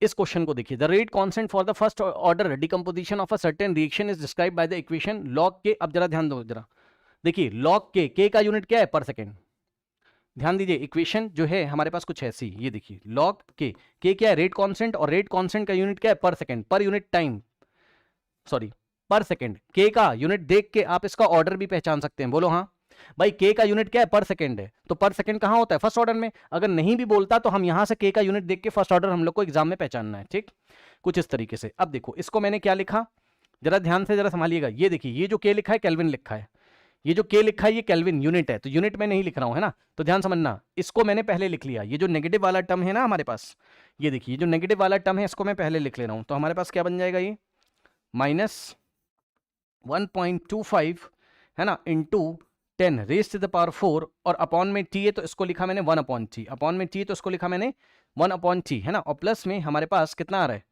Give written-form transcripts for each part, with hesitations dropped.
इस क्वेश्चन को देखिए, the rate constant for the first order decomposition of a certain reaction is describe by the equation log के। अब जरा ध्यान दो, जरा देखिए, लॉग के का यूनिट क्या है? पर सेकेंड। ध्यान दीजिए, इक्वेशन जो है हमारे पास कुछ ऐसी, ये देखिए, लॉग के क्या है? रेट कांस्टेंट, और रेट कांस्टेंट का यूनिट क्या है? पर second, per unit time, sorry पर सेकेंड। के का यूनिट देख के आप इसका ऑर्डर भी पहचान सकते हैं, बोलो हाँ भाई। के का यूनिट क्या है? पर सेकेंड है, तो पर सेकेंड कहां होता है? फर्स्ट ऑर्डर में। अगर नहीं भी बोलता तो हम यहां से के का यूनिट देख के फर्स्ट ऑर्डर हम लोग को एग्जाम में पहचानना है, ठीक, कुछ इस तरीके से। अब देखो, इसको मैंने क्या लिखा, जरा ध्यान से जरा संभालिएगा। ये देखिए, ये जो के लिखा है केल्विन लिखा है, ये जो के लिखा है ये केल्विन यूनिट है, तो यूनिट में नहीं लिख रहा हूं, है ना। तो ध्यान समझना, इसको मैंने पहले लिख लिया। ये जो नेगेटिव वाला टर्म है ना हमारे पास, ये देखिए, ये जो नेगेटिव वाला टर्म है इसको मैं पहले लिख ले रहा हूं। तो हमारे पास क्या बन जाएगा? ये माइनस 1.25 है ना, into 10 raise to the power 4, और अपॉन में टी है तो इसको लिखा मैंने 1 अपॉन टी, अपॉन में टी तो इसको लिखा मैंने 1 अपॉन टी, है ना। और प्लस में हमारे पास कितना आ रहा है?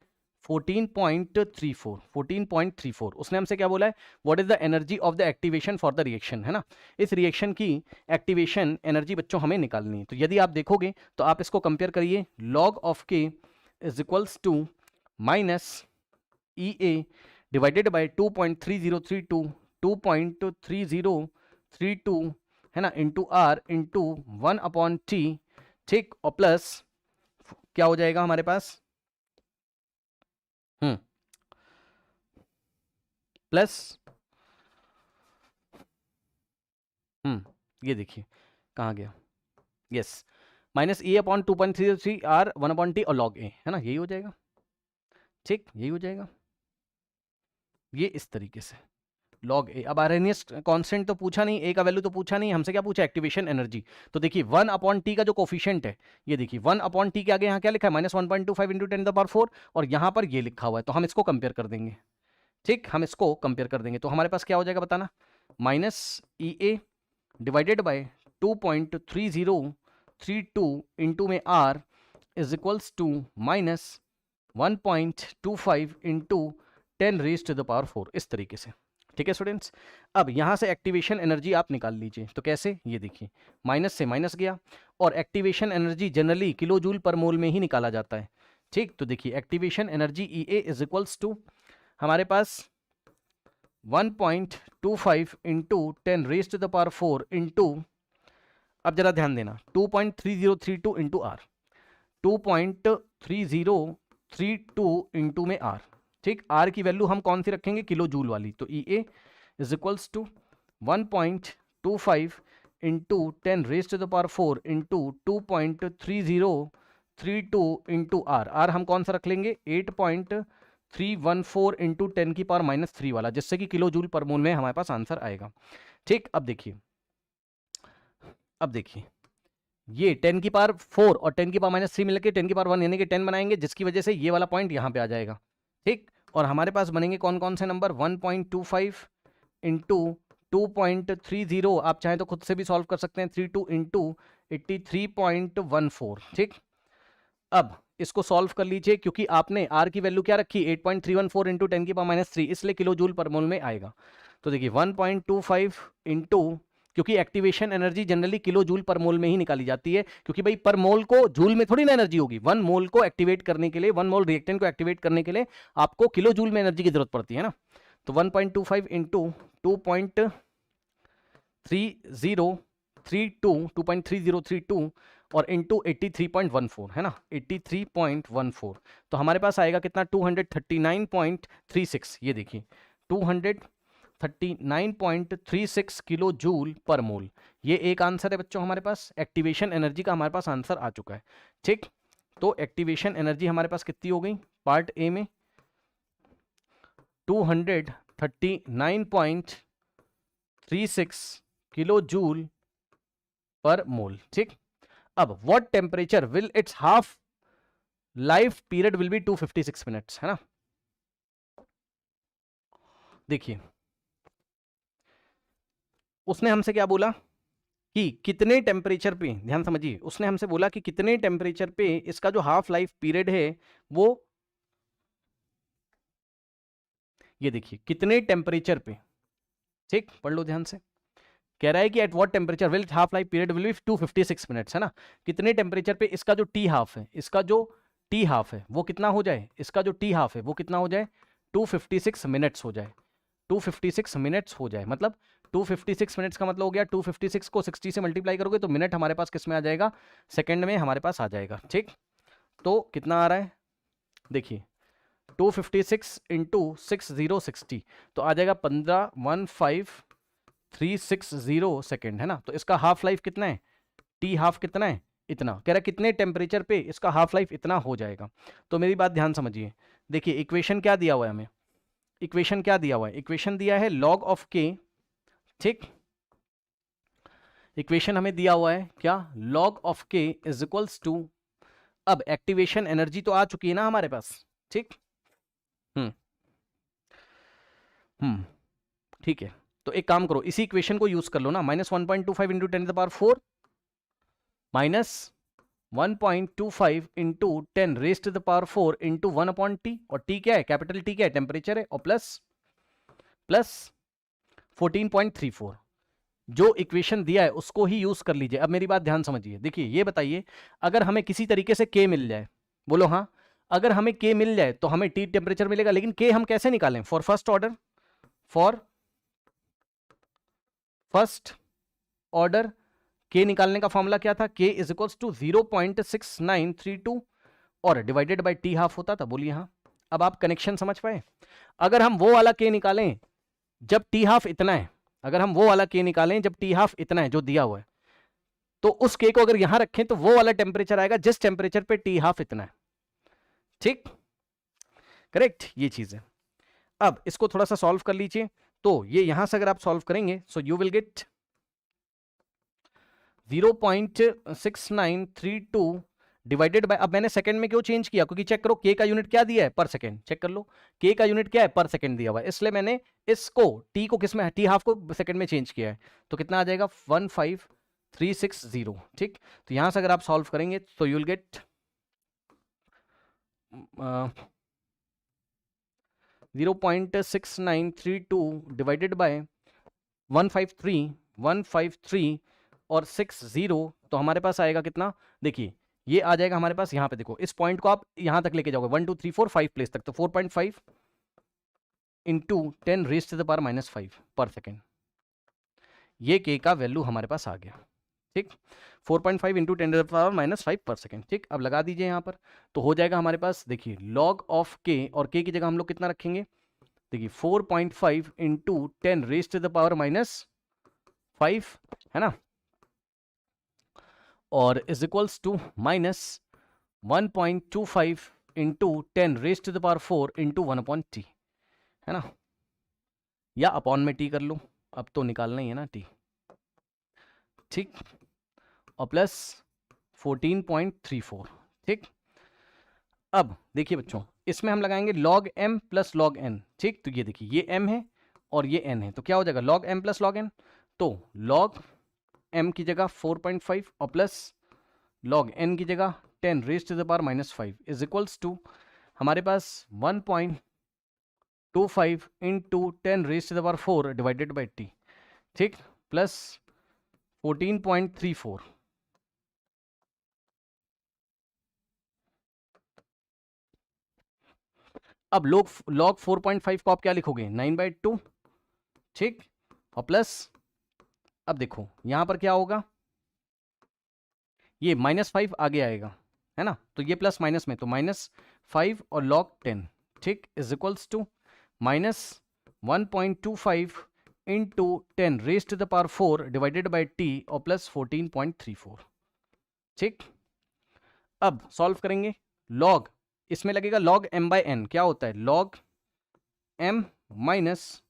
14.34। उसने हमसे क्या बोला है? What is the energy of the activation for the reaction, है ना। इस रिएक्शन की एक्टिवेशन एनर्जी बच्चों हमें निकालनी है। तो यदि आप देखोगे तो आप इसको कंपेयर करिए, log of k is equals to minus E A divided by 2.3032 है ना, into R into 1 upon T, ठीक, और प्लस क्या हो जाएगा हमारे पास? प्लस ये देखिए कहाँ गया, yes, minus A upon 2.303 R 1 upon T और लॉग ए, है ना, यही हो जाएगा, ठीक, यही हो जाएगा, ये इस तरीके से लॉग ए। अब आरएनएस कांस्टेंट तो पूछा नहीं, ए का वैल्यू तो पूछा नहीं, हमसे क्या पूछा? Activation energy. तो देखिए 1 अपॉन टी का जो कोफिशिएंट है, ये देखिए 1 अपॉन टी के आगे यहाँ क्या लिखा है? माइनस 1.25 इंटू 10 द पावर 4, और यहाँ पर ये लिखा हुआ है, तो हम इसको कंपेयर कर देंगे, ठीक, हम इसको कंपेयर कर देंगे। तो हमारे पास क्या हो जाएगा बताना? Minus E A divided by 2.3032 into में R is equals to minus 1.25 into 10 raise to the power 4, इस तरीके से, ठीक है स्टूडेंट्स। अब यहां से एक्टिवेशन एनर्जी आप निकाल लीजिए, तो कैसे? ये देखिए, माइनस से माइनस गया, और activation energy generally kilo joule per mole में ही निकाला जाता है, ठीक। तो देखिए, activation energy E A is equals to हमारे पास 1.25 into 10 raise to the power 4 into, अब जरा ध्यान देना, 2.3032 इंटू आर, 2.3032 इंटू में आर, ठीक। आर की वैल्यू हम कौन सी रखेंगे? किलो जूल वाली। तो E A is equals to 1.25 into 10 raise to the power 4 into 2.3032 into R, R हम कौन सा रख लेंगे? 8.314 इंटू 10 की पावर माइनस 3 वाला, जिससे कि किलो जूल पर मोल में हमारे पास आंसर आएगा, ठीक। अब देखिए, ये 10 की पावर 4 और 10 की पावर माइनस 3 मिलकर 10 की पावर 1 यानी कि 10 बनाएंगे, जिसकी वजह से ये वाला पॉइंट यहाँ पे आ जाएगा, ठीक। और हमारे पास बनेंगे कौन कौन से नंबर? 1.25 इंटू 2.30, आप चाहें तो खुद से भी सॉल्व कर सकते हैं, 32 इंटू 83.14, ठीक। अब इसको सॉल्व कर लीजिए, क्योंकि आपने आर की वैल्यू क्या रखी? 8.314 इंटू 10 की पावर माइनस 3, इसलिए किलो जूल पर मोल में आएगा। तो देखिए 1.25 इंटू, क्योंकि activation energy generally kilo joule per mole में ही निकाली जाती है, क्योंकि भाई पर मोल को जूल में थोड़ी ना एनर्जी होगी। 1 मोल को एक्टिवेट करने के लिए, 1 मोल रिएक्टेंट को एक्टिवेट करने के लिए आपको किलो जूल में एनर्जी की जरूरत पड़ती है ना। तो 1.25 इंटू 2.3032 और इंटू 83.14, है ना, 83.14, तो हमारे पास आएगा कितना? 239.36, ये देखिए 239.36 किलो जूल पर मोल। ये एक आंसर है बच्चों हमारे पास, एक्टिवेशन एनर्जी का हमारे पास आंसर आ चुका है, ठीक। तो एक्टिवेशन एनर्जी हमारे पास कितनी हो गई? पार्ट ए में 239.36 किलो जूल पर मोल, ठीक। अब what temperature will it's half life period will be 256 minutes, है ना। देखिए, उसने हमसे क्या बोला कि कितने टेम्परेचर पे, ध्यान समझिए, उसने हमसे बोला कि कितने टेम्परेचर पे इसका जो हाफ लाइफ पीरियड है वो, ये देखिए कितने टेम्परेचर पे, ठीक, पढ़ लो ध्यान से। कह रहा है कि at what temperature will half life period will be 256 minutes, है ना। कितने टेम्परेचर पे इसका जो टी हाफ है, इसका जो टी हाफ है वो कितना हो जाए, इसका जो टी हाफ है वो कितना हो जाए, 256 मिनट्स हो जाए, 256 मिनट्स हो जाए। मतलब 256 मिनट्स का मतलब हो गया 256 को 60 से मल्टीप्लाई करोगे तो मिनट हमारे पास किस में आ जाएगा, सेकंड में हमारे पास आ जाएगा। ठीक, तो कितना आ रहा है देखिए, 256 इंटू 6060 तो आ जाएगा 15,15360 सेकेंड, है ना। तो इसका हाफ लाइफ कितना है, टी हाफ कितना है, इतना। कह रहा है कितने टेम्परेचर पे इसका हाफ लाइफ इतना हो जाएगा। तो मेरी बात ध्यान समझिए, देखिए इक्वेशन क्या दिया हुआ है हमें, इक्वेशन क्या दिया हुआ है, इक्वेशन दिया है log ऑफ k। ठीक, इक्वेशन हमें दिया हुआ है क्या, log of k is equals to, अब एक्टिवेशन एनर्जी तो आ चुकी है ना हमारे पास। ठीक, हम्म ठीक है, तो एक काम करो इसी इक्वेशन को यूज कर लो ना, -1.25 into 10⁴ minus 1.25 into 10⁴ into 1/t, और t क्या है, कैपिटल T क्या है, टेम्परेचर है, और प्लस 14.34। जो इक्वेशन दिया है उसको ही यूज कर लीजिए। अब मेरी बात ध्यान समझिए, देखिए ये बताइए, अगर हमें किसी तरीके से k मिल जाए, बोलो हाँ, अगर हमें k मिल जाए तो हमें t टेम्परेचर मिलेगा, लेकिन k हम कैसे निकालें, for first order, for first order k निकालने का फॉर्मूला क्या था, k इज इक्वल्स टू 0.6932 और डिवाइडेड बाय t हाफ होता था, बोलिए हाँ। अब आप कनेक्शन समझ पाए, अगर हम वो वाला k निकालें जब t हाफ इतना है, अगर हम वो वाला k निकालें जब t हाफ इतना है जो दिया हुआ है, तो उस k को अगर यहां रखें तो वो वाला टेम्परेचर आएगा जिस टेम्परेचर पे t हाफ इतना है। ठीक, करेक्ट, ये चीज है। अब इसको थोड़ा सा सॉल्व कर लीजिए, तो ये यहां से अगर आप सॉल्व करेंगे so you will get 0.6932 divided by, अब मैंने सेकंड में क्यों चेंज किया, क्योंकि चेक करो k का यूनिट क्या दिया है, पर सेकंड, चेक कर लो k का यूनिट क्या है, पर सेकंड दिया हुआ है, इसलिए मैंने इसको t को किस में, t हाफ को सेकंड में चेंज किया है। तो कितना आ जाएगा 15360। ठीक, तो यहां से अगर आप सॉल्व करेंगे तो you will get 0.6932 divided by 153 और 60, तो हमारे पास आएगा कितना, देखिए ये आ जाएगा हमारे पास, यहां पे देखो इस पॉइंट को आप यहां तक लेके जाओगे 1 2 3 4 5 प्लेस तक, तो 4.5 इंटू 10⁻⁻5 पर सेकेंड, ये k का वैल्यू हमारे पास आ गया। ठीक, 4.5 इंटू 10⁻⁻5 पर सेकेंड। ठीक, अब लगा दीजिए यहाँ पर, तो हो जाएगा हमारे पास, देखिए log ऑफ k, और k की जगह हम लोग कितना रखेंगे, देखिए 4.5 इंटू 10⁻⁻5, है ना, और is equals to minus 1.25 into 10⁻⁴ into 1/t, है ना, या अपॉन में t कर लो, अब तो निकालना ही है ना t। ठीक, और प्लस 14.34। ठीक, अब देखिए बच्चों, इसमें हम लगाएंगे log m plus log n। ठीक, तो ये देखिए ये m है और ये n है, तो क्या हो जाएगा log m plus log n, तो log m की जगह 4.5 और प्लस log n की जगह 10⁻⁻5 इज इक्वल्स टू हमारे पास 1.25 इंटू 10⁻⁴ डिवाइडेड बाई t। ठीक, प्लस 14.34। अब log 4.5 को आप क्या लिखोगे, 9/2। ठीक, और प्लस, अब देखो यहां पर क्या होगा, ये -5 आगे आएगा, है ना, तो ये प्लस माइनस में, तो -5 और log 10। ठीक, is equals to -1.25 into 10⁻⁴ divided by t और प्लस 14.34। ठीक, अब सॉल्व करेंगे, log इसमें लगेगा log m/n, क्या होता है log m minus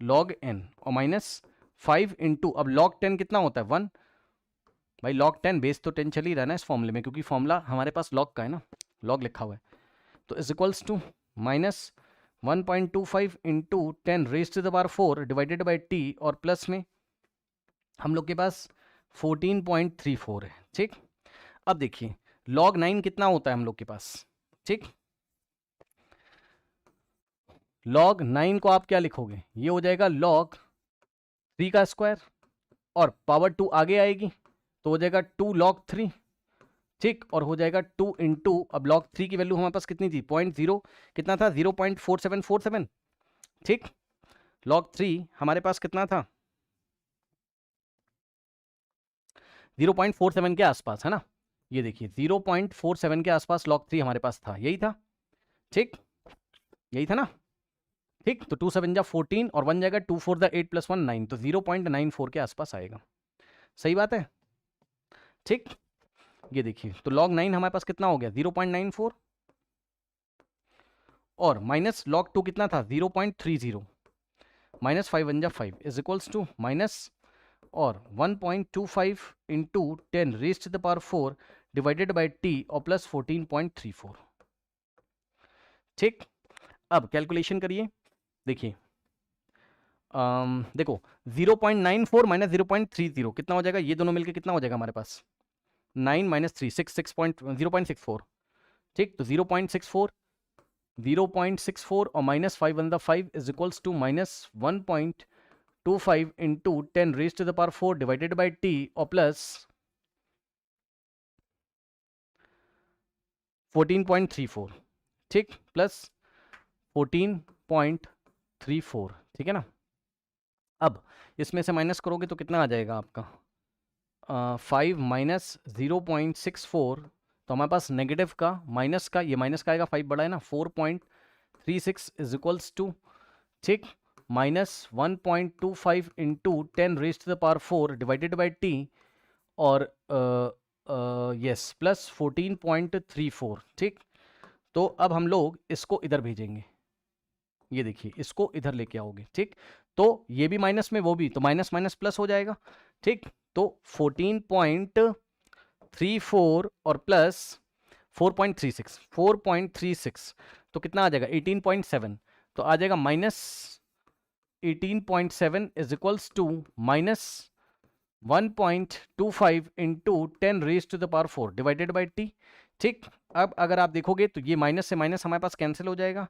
log n, और -5 इंटू, अब log 10 कितना होता है 1, भाई log 10 बेस तो 10 चल ही रहा है ना इस फॉर्मूले में, क्योंकि फॉर्मूला हमारे पास log का है ना, log लिखा हुआ है, तो is equals to -1.25 into 10⁻⁴ divided by t, और प्लस में हम लोग के पास 14.34 है। ठीक, अब देखिए log 9 कितना होता है हम लोग के पास। ठीक, log 9 को आप क्या लिखोगे, ये हो जाएगा log 3 का स्क्वायर, और पावर 2 आगे आएगी तो हो जाएगा 2 log 3 ठीक, और हो जाएगा 2 इंटू, अब log 3 की वैल्यू हमारे पास कितनी थी, 0.0 कितना था, 0.4747, ठीक। log 3 हमारे पास कितना था, 0.47 के आसपास, है ना। ये देखिए 0.47 के आसपास log 3 हमारे पास था, यही था, ठीक, यही था ना, ठीक। तो 2 7 जा 14 और 1 जाएगा, 2 4 द 8 + 1 9, तो 0.94 के आसपास आएगा, सही बात है, ठीक। ये देखिए तो log 9 हमारे पास कितना हो गया, 0.94, और माइनस log 2 कितना था, 0.30, माइनस 5 1 जा 5 इज इक्वल्स टू माइनस, और 1.25 into 10 raised to the power 4 divided by t और प्लस 14.34, ठीक। अब कैलकुलेशन करिए, देखिए देखो 0.94 माइनस 0.30 कितना हो जाएगा, ये दोनों मिलके कितना हो जाएगा हमारे पास, 9 माइनस 3 0.64, ठीक। तो 0.64 और minus 5 1 5 is equals to minus 1.25 into 10 raised to the power 4 divided by t और प्लस 14.34, ठीक, प्लस 14.34, ठीक है ना। अब इसमें से माइनस करोगे तो कितना आ जाएगा आपका, 5 माइनस 0.64, तो हमारे पास नेगेटिव का माइनस का, ये माइनस का आएगा, 5 बड़ा है ना, 4.36 इज इक्वल्स टू, ठीक, minus 1.25 into 10 raised to the power 4 divided by t और यस प्लस 14.34, ठीक। तो अब हम लोग इसको इधर भेजेंगे, ये देखिए इसको इधर लेके आओगे, ठीक। तो ये भी माइनस में, वो भी, तो माइनस माइनस प्लस हो जाएगा, ठीक। तो 14.34 और प्लस 4.36 तो कितना आ जाएगा, 18.7, तो आ जाएगा minus 18.7 is equals to minus 1.25 into 10 raised to the power 4 divided by t, ठीक। अब अगर आप देखोगे तो ये माइनस से माइनस हमारे पास कैंसिल हो जाएगा,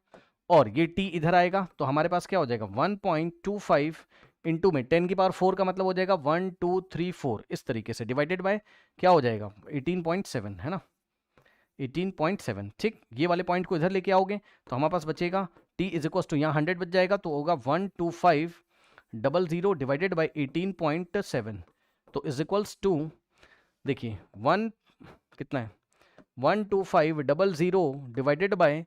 और ये t इधर आएगा, तो हमारे पास क्या हो जाएगा, 1.25 इंटू में 10 की पावर 4 का मतलब हो जाएगा 1 2 3 4, इस तरीके से डिवाइडेड बाय क्या हो जाएगा, 18.7, है ना, 18.7, ठीक। ये वाले पॉइंट को इधर लेके आओगे तो हमारे पास बचेगा t इज इक्वल टू, यहाँ 100 बच जाएगा तो होगा 12500 डिवाइडेड बाई 18.7, तो इज इक्वल्स टू, देखिए 1 कितना है, 12500 डिवाइडेड बाय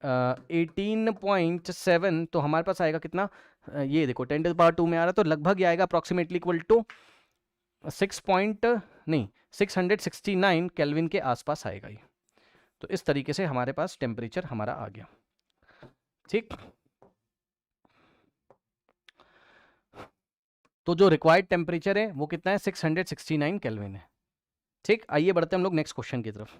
18.7, तो हमारे पास आएगा कितना, ये देखो 10 टू द पावर 2 में आ रहा है, तो लगभग ये आएगा अप्रॉक्सीमेटली इक्वल टू 669 केल्विन के आसपास आएगा ये। तो इस तरीके से हमारे पास टेम्परेचर हमारा आ गया, ठीक। तो जो रिक्वायर्ड टेम्परेचर है वो कितना है, 669 केल्विन है, ठीक। आइए बढ़ते हैं हम लोग नेक्स्ट क्वेश्चन की तरफ।